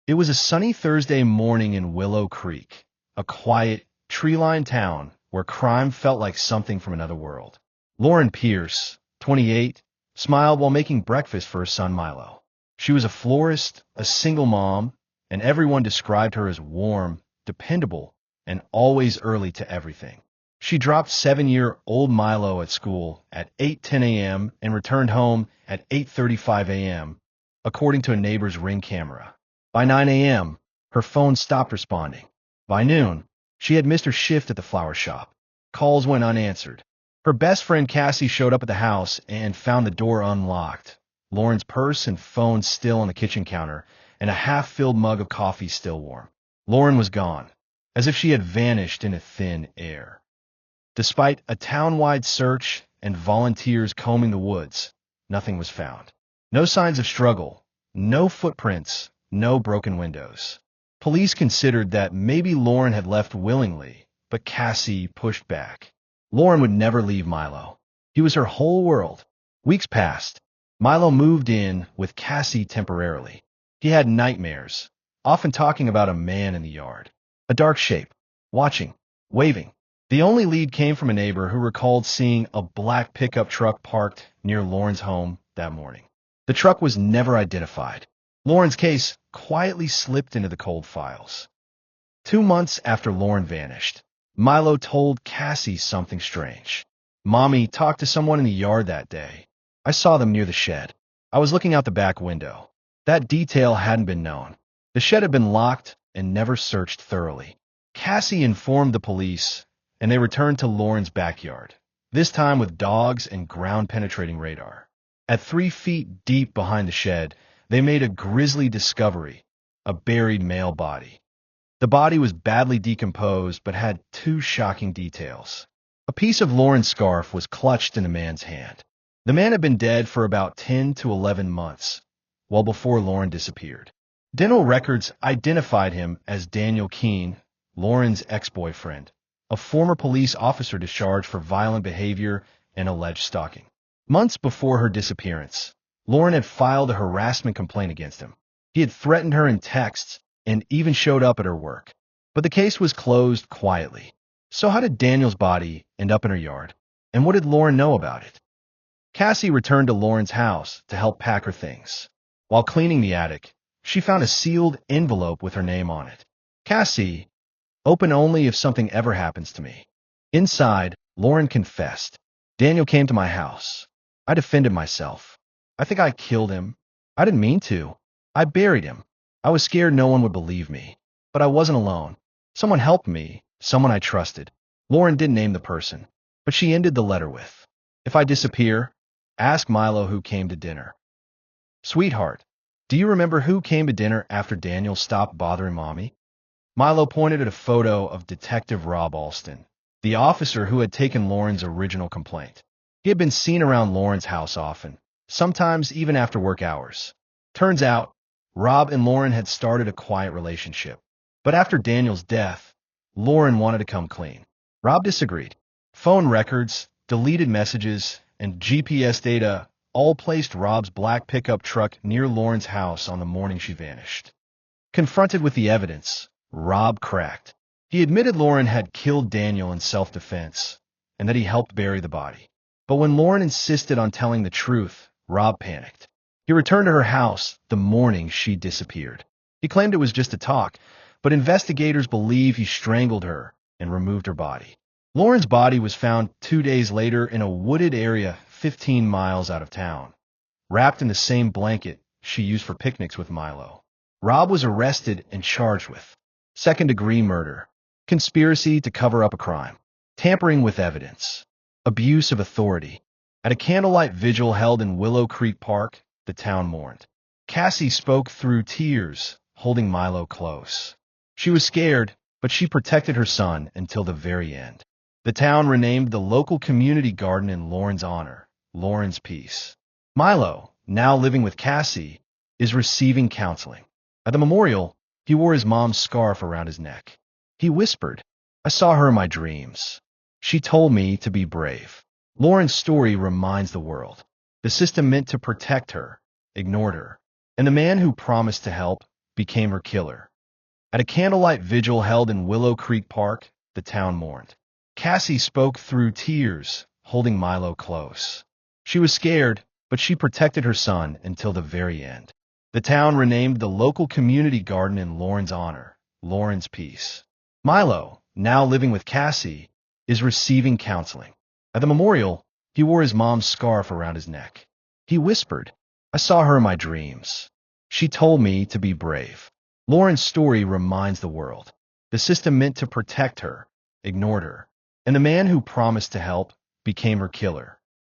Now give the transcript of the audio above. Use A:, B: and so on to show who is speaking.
A: It was a sunny Thursday morning in Willow Creek, a quiet, tree-lined town where crime felt like something from another world. Lauren Pierce, 28, smiled while making breakfast for her son Milo. She was a florist, a single mom, and everyone described her as warm, dependable, and always early to everything. She dropped 7-year-old Milo at school at 8:10 a.m. and returned home at 8:35 a.m., according to a neighbor's Ring camera. By 9 a.m., her phone stopped responding. By noon, she had missed her shift at the flower shop. Calls went unanswered. Her best friend Cassie showed up at the house and found the door unlocked, Lauren's purse and phone still on the kitchen counter, and a half-filled mug of coffee still warm. Lauren was gone, as if she had vanished into thin air. Despite a town-wide search and volunteers combing the woods, nothing was found. No signs of struggle, no footprints, no broken windows. Police considered that maybe Lauren had left willingly, but Cassie pushed back. Lauren would never leave Milo. He was her whole world. Weeks passed. Milo moved in with Cassie temporarily. He had nightmares, often talking about a man in the yard. A dark shape, watching, waving. The only lead came from a neighbor who recalled seeing a black pickup truck parked near Lauren's home that morning. The truck was never identified. Lauren's case quietly slipped into the cold files. 2 months after Lauren vanished, Milo told Cassie something strange. "Mommy talked to someone in the yard that day. I saw them near the shed. I was looking out the back window." That detail hadn't been known. The shed had been locked and never searched thoroughly. Cassie informed the police, and they returned to Lauren's backyard, this time with dogs and ground-penetrating radar. At 3 feet deep behind the shed, they made a grisly discovery, a buried male body. The body was badly decomposed but had 2 shocking details. A piece of Lauren's scarf was clutched in the man's hand. The man had been dead for about 10 to 11 months, well before Lauren disappeared. Dental records identified him as Daniel Keene, Lauren's ex-boyfriend, a former police officer discharged for violent behavior and alleged stalking. Months before her disappearance, Lauren had filed a harassment complaint against him. He had threatened her in texts and even showed up at her work. But the case was closed quietly. So how did Daniel's body end up in her yard? And what did Lauren know about it? Cassie returned to Lauren's house to help pack her things. While cleaning the attic, she found a sealed envelope with her name on it. "Cassie, open only if something ever happens to me." Inside, Lauren confessed. "Daniel came to my house. I defended myself. I think I killed him. I didn't mean to. I buried him. I was scared no one would believe me. But I wasn't alone. Someone helped me, someone I trusted." Lauren didn't name the person, but she ended the letter with, "If I disappear, ask Milo who came to dinner." "Sweetheart, do you remember who came to dinner after Daniel stopped bothering Mommy?" Milo pointed at a photo of Detective Rob Alston, the officer who had taken Lauren's original complaint. He had been seen around Lauren's house often, sometimes even after work hours. Turns out, Rob and Lauren had started a quiet relationship. But after Daniel's death, Lauren wanted to come clean. Rob disagreed. Phone records, deleted messages, and GPS data all placed Rob's black pickup truck near Lauren's house on the morning she vanished. Confronted with the evidence, Rob cracked. He admitted Lauren had killed Daniel in self-defense and that he helped bury the body. But when Lauren insisted on telling the truth, Rob panicked. He returned to her house the morning she disappeared. He claimed it was just a talk, but investigators believe he strangled her and removed her body. Lauren's body was found 2 days later in a wooded area 15 miles out of town, wrapped in the same blanket she used for picnics with Milo. Rob was arrested and charged with second-degree murder, conspiracy to cover up a crime, tampering with evidence, abuse of authority. At a candlelight vigil held in Willow Creek Park, the town mourned. Cassie spoke through tears, holding Milo close. She was scared, but she protected her son until the very end. The town renamed the local community garden in Lauren's honor, Lauren's Peace. Milo, now living with Cassie, is receiving counseling. At the memorial, he wore his mom's scarf around his neck. He whispered, "I saw her in my dreams. She told me to be brave." Lauren's story reminds the world. The system meant to protect her ignored her, and the man who promised to help became her killer. At a candlelight vigil held in Willow Creek Park, the town mourned. Cassie spoke through tears, holding Milo close. She was scared, but she protected her son until the very end. The town renamed the local community garden in Lauren's honor, Lauren's Peace. Milo, now living with Cassie, is receiving counseling. At the memorial, he wore his mom's scarf around his neck. He whispered, "I saw her in my dreams. She told me to be brave." Lauren's story reminds the world. The system meant to protect her ignored her, and the man who promised to help became her killer.